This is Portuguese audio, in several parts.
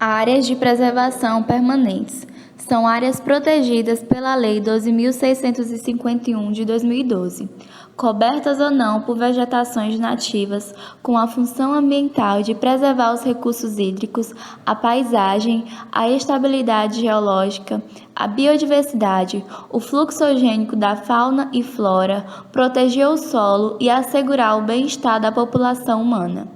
Áreas de preservação permanentes são áreas protegidas pela Lei 12.651 de 2012, cobertas ou não por vegetações nativas com a função ambiental de preservar os recursos hídricos, a paisagem, a estabilidade geológica, a biodiversidade, o fluxo orgânico da fauna e flora, proteger o solo e assegurar o bem-estar da população humana.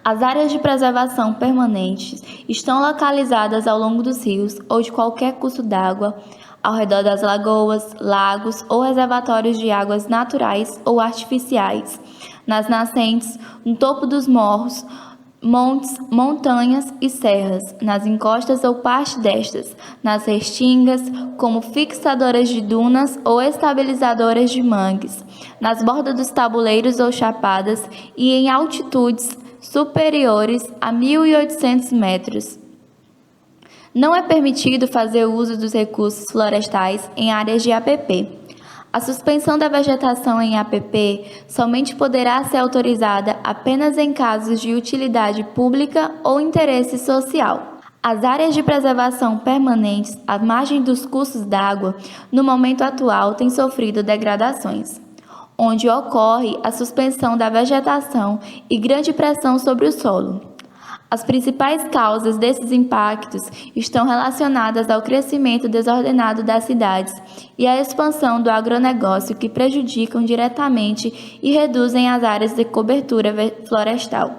As áreas de preservação permanentes estão localizadas ao longo dos rios ou de qualquer curso d'água, ao redor das lagoas, lagos ou reservatórios de águas naturais ou artificiais, nas nascentes, no topo dos morros, montes, montanhas e serras, nas encostas ou parte destas, nas restingas, como fixadoras de dunas ou estabilizadoras de mangues, nas bordas dos tabuleiros ou chapadas e em altitudes superiores a 1.800 metros. Não é permitido fazer uso dos recursos florestais em áreas de APP. A suspensão da vegetação em APP somente poderá ser autorizada apenas em casos de utilidade pública ou interesse social. As áreas de preservação permanentes à margem dos cursos d'água, no momento atual, têm sofrido degradações, onde ocorre a suspensão da vegetação e grande pressão sobre o solo. As principais causas desses impactos estão relacionadas ao crescimento desordenado das cidades e à expansão do agronegócio, que prejudicam diretamente e reduzem as áreas de cobertura florestal.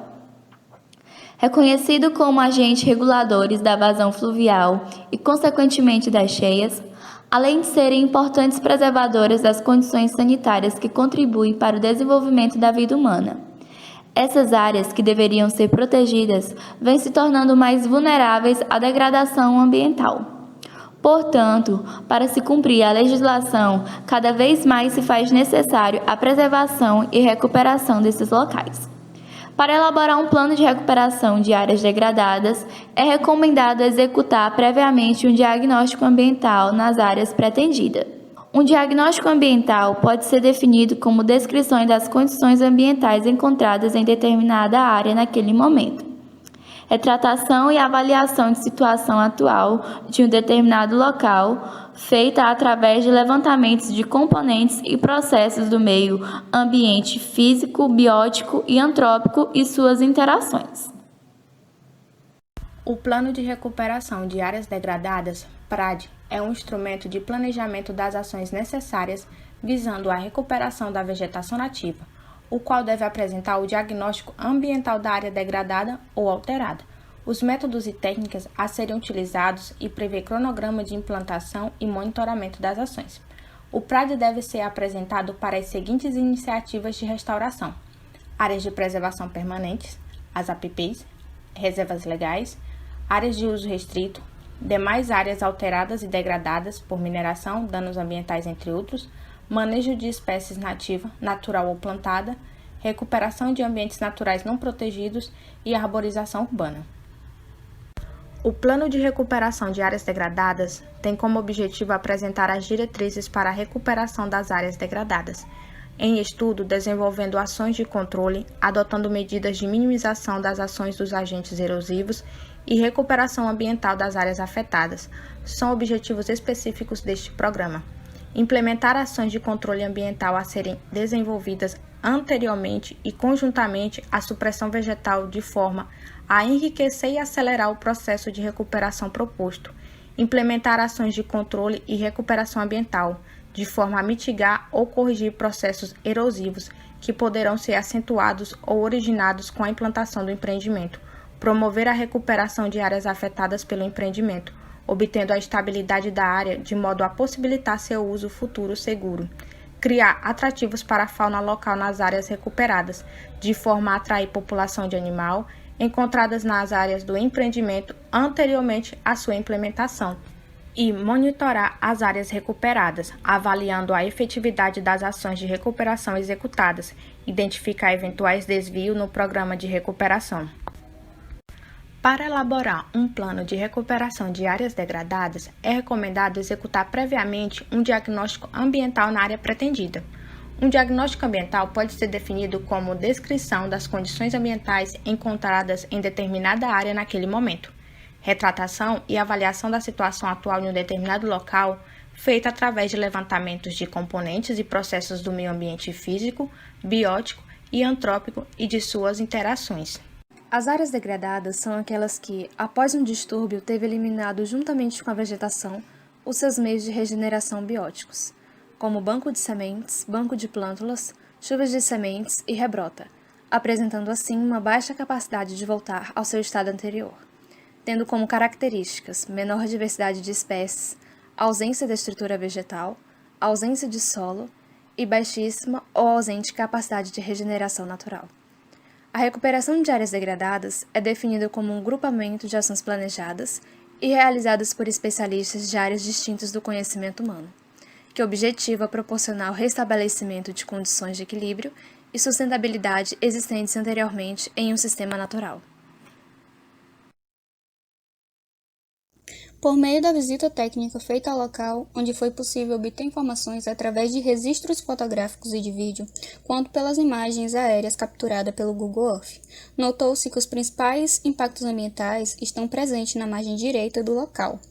Reconhecido como agentes reguladores da vazão fluvial e, consequentemente, das cheias, além de serem importantes preservadoras das condições sanitárias que contribuem para o desenvolvimento da vida humana. Essas áreas, que deveriam ser protegidas, vêm se tornando mais vulneráveis à degradação ambiental. Portanto, para se cumprir a legislação, cada vez mais se faz necessário a preservação e recuperação desses locais. Para elaborar um plano de recuperação de áreas degradadas, é recomendado executar previamente um diagnóstico ambiental nas áreas pretendidas. Um diagnóstico ambiental pode ser definido como descrição das condições ambientais encontradas em determinada área naquele momento. Retratação e avaliação de situação atual de um determinado local, feita através de levantamentos de componentes e processos do meio ambiente físico, biótico e antrópico e suas interações. O Plano de Recuperação de Áreas Degradadas, PRAD, é um instrumento de planejamento das ações necessárias visando a recuperação da vegetação nativa, o qual deve apresentar o diagnóstico ambiental da área degradada ou alterada, os métodos e técnicas a serem utilizados e prever cronograma de implantação e monitoramento das ações. O PRAD deve ser apresentado para as seguintes iniciativas de restauração: áreas de preservação permanentes, as APPs, reservas legais, áreas de uso restrito, demais áreas alteradas e degradadas por mineração, danos ambientais, entre outros, manejo de espécies nativa, natural ou plantada, recuperação de ambientes naturais não protegidos e arborização urbana. O Plano de Recuperação de Áreas Degradadas tem como objetivo apresentar as diretrizes para a recuperação das áreas degradadas, em estudo desenvolvendo ações de controle, adotando medidas de minimização das ações dos agentes erosivos e recuperação ambiental das áreas afetadas. São objetivos específicos deste programa. Implementar ações de controle ambiental a serem desenvolvidas anteriormente e conjuntamente à supressão vegetal de forma a enriquecer e acelerar o processo de recuperação proposto. Implementar ações de controle e recuperação ambiental, de forma a mitigar ou corrigir processos erosivos que poderão ser acentuados ou originados com a implantação do empreendimento. Promover a recuperação de áreas afetadas pelo empreendimento, obtendo a estabilidade da área de modo a possibilitar seu uso futuro seguro. Criar atrativos para a fauna local nas áreas recuperadas, de forma a atrair população de animal encontradas nas áreas do empreendimento anteriormente à sua implementação. E monitorar as áreas recuperadas, avaliando a efetividade das ações de recuperação executadas, identificar eventuais desvios no programa de recuperação. Para elaborar um plano de recuperação de áreas degradadas, é recomendado executar previamente um diagnóstico ambiental na área pretendida. Um diagnóstico ambiental pode ser definido como descrição das condições ambientais encontradas em determinada área naquele momento. retratação e avaliação da situação atual em um determinado local, feita através de levantamentos de componentes e processos do meio ambiente físico, biótico e antrópico e de suas interações. As áreas degradadas são aquelas que, após um distúrbio, teve eliminado juntamente com a vegetação os seus meios de regeneração bióticos, como banco de sementes, banco de plântulas, chuvas de sementes e rebrota, apresentando assim uma baixa capacidade de voltar ao seu estado anterior, tendo como características menor diversidade de espécies, ausência da estrutura vegetal, ausência de solo e baixíssima ou ausente capacidade de regeneração natural. A recuperação de áreas degradadas é definida como um grupamento de ações planejadas e realizadas por especialistas de áreas distintas do conhecimento humano, que objetiva proporcionar o restabelecimento de condições de equilíbrio e sustentabilidade existentes anteriormente em um sistema natural. Por meio da visita técnica feita ao local, onde foi possível obter informações através de registros fotográficos e de vídeo, quanto pelas imagens aéreas capturadas pelo Google Earth, notou-se que os principais impactos ambientais estão presentes na margem direita do local.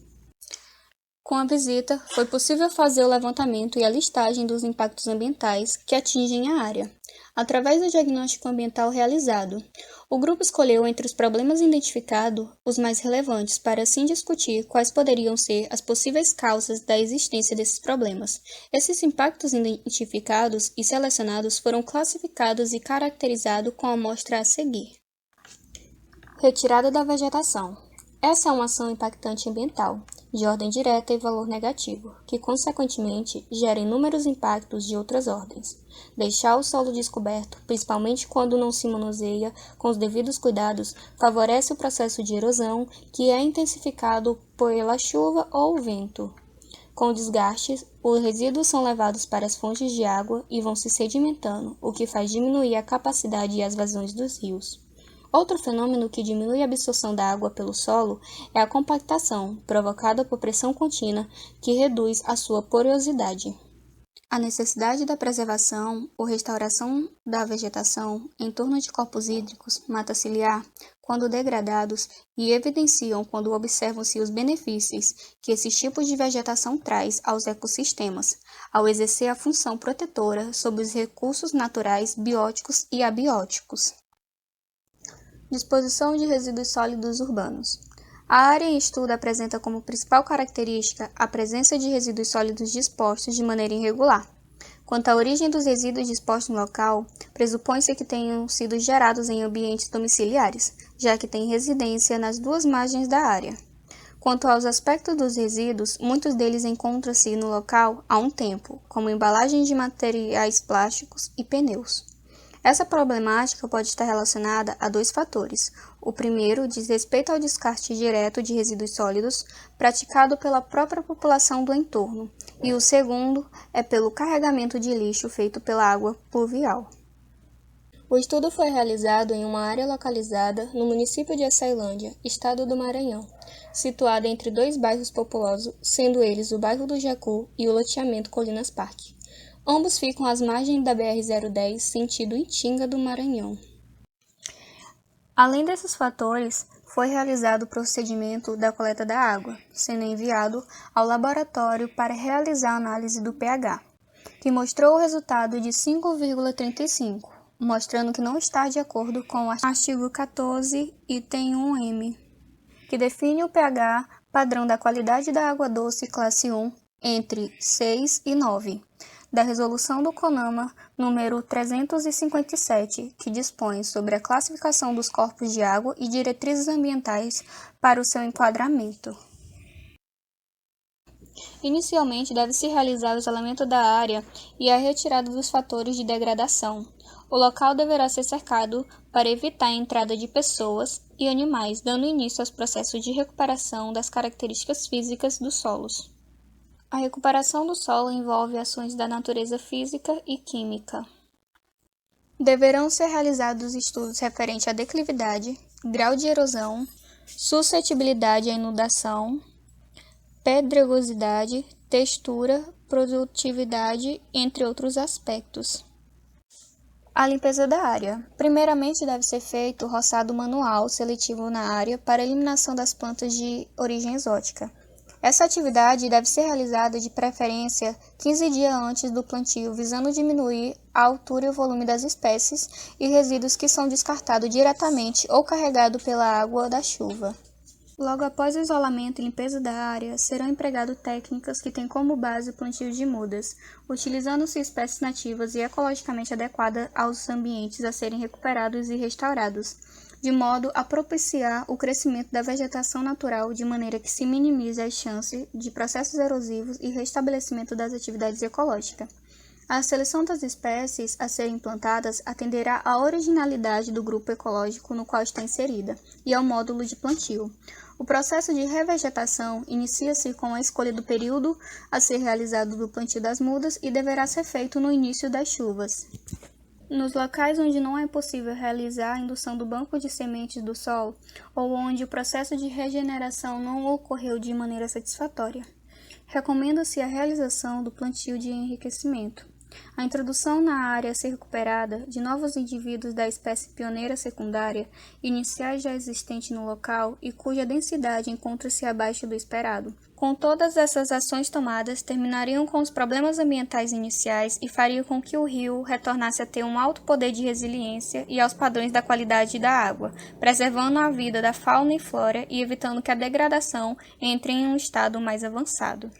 Com a visita, foi possível fazer o levantamento e a listagem dos impactos ambientais que atingem a área, através do diagnóstico ambiental realizado. O grupo escolheu entre os problemas identificados os mais relevantes para assim discutir quais poderiam ser as possíveis causas da existência desses problemas. Esses impactos identificados e selecionados foram classificados e caracterizados com a amostra a seguir. Retirada da vegetação. Essa é uma ação impactante ambiental, de ordem direta e valor negativo, que, consequentemente, gera inúmeros impactos de outras ordens. Deixar o solo descoberto, principalmente quando não se manuseia com os devidos cuidados, favorece o processo de erosão, que é intensificado pela chuva ou o vento. Com o desgaste, os resíduos são levados para as fontes de água e vão se sedimentando, o que faz diminuir a capacidade e as vazões dos rios. Outro fenômeno que diminui a absorção da água pelo solo é a compactação, provocada por pressão contínua, que reduz a sua porosidade. A necessidade da preservação ou restauração da vegetação em torno de corpos hídricos mata ciliar, quando degradados, e evidenciam quando observam-se os benefícios que esses tipos de vegetação traz aos ecossistemas, ao exercer a função protetora sobre os recursos naturais bióticos e abióticos. Disposição de resíduos sólidos urbanos. A área em estudo apresenta como principal característica a presença de resíduos sólidos dispostos de maneira irregular. Quanto à origem dos resíduos dispostos no local, pressupõe-se que tenham sido gerados em ambientes domiciliares, já que têm residência nas duas margens da área. Quanto aos aspectos dos resíduos, muitos deles encontram-se no local há um tempo, como embalagens de materiais plásticos e pneus. Essa problemática pode estar relacionada a dois fatores. O primeiro diz respeito ao descarte direto de resíduos sólidos praticado pela própria população do entorno, e o segundo é pelo carregamento de lixo feito pela água pluvial. O estudo foi realizado em uma área localizada no município de Açailândia, estado do Maranhão, situada entre dois bairros populosos, sendo eles o bairro do Jacu e o loteamento Colinas Parque. Ambos ficam às margens da BR-010, sentido Itinga do Maranhão. Além desses fatores, foi realizado o procedimento da coleta da água, sendo enviado ao laboratório para realizar a análise do pH, que mostrou o resultado de 5,35, mostrando que não está de acordo com o artigo 14, item 1M, que define o pH padrão da qualidade da água doce classe 1 entre 6 e 9. Da resolução do CONAMA número 357, que dispõe sobre a classificação dos corpos de água e diretrizes ambientais para o seu enquadramento. Inicialmente, deve-se realizar o isolamento da área e a retirada dos fatores de degradação. O local deverá ser cercado para evitar a entrada de pessoas e animais, dando início aos processos de recuperação das características físicas dos solos. A recuperação do solo envolve ações da natureza física e química. Deverão ser realizados estudos referentes à declividade, grau de erosão, suscetibilidade à inundação, pedregosidade, textura, produtividade, entre outros aspectos. A limpeza da área. Primeiramente, deve ser feito o roçado manual seletivo na área para eliminação das plantas de origem exótica. Essa atividade deve ser realizada de preferência 15 dias antes do plantio, visando diminuir a altura e o volume das espécies e resíduos que são descartados diretamente ou carregados pela água da chuva. Logo após o isolamento e limpeza da área, serão empregadas técnicas que têm como base o plantio de mudas, utilizando-se espécies nativas e ecologicamente adequadas aos ambientes a serem recuperados e restaurados, de modo a propiciar o crescimento da vegetação natural de maneira que se minimize as chances de processos erosivos e restabelecimento das atividades ecológicas. A seleção das espécies a serem plantadas atenderá à originalidade do grupo ecológico no qual está inserida e ao módulo de plantio. O processo de revegetação inicia-se com a escolha do período a ser realizado do plantio das mudas e deverá ser feito no início das chuvas. Nos locais onde não é possível realizar a indução do banco de sementes do solo ou onde o processo de regeneração não ocorreu de maneira satisfatória, recomenda-se a realização do plantio de enriquecimento. A introdução na área a ser recuperada de novos indivíduos da espécie pioneira secundária, iniciais já existente no local e cuja densidade encontra-se abaixo do esperado. Com todas essas ações tomadas, terminariam com os problemas ambientais iniciais e fariam com que o rio retornasse a ter um alto poder de resiliência e aos padrões da qualidade da água, preservando a vida da fauna e flora e evitando que a degradação entre em um estado mais avançado.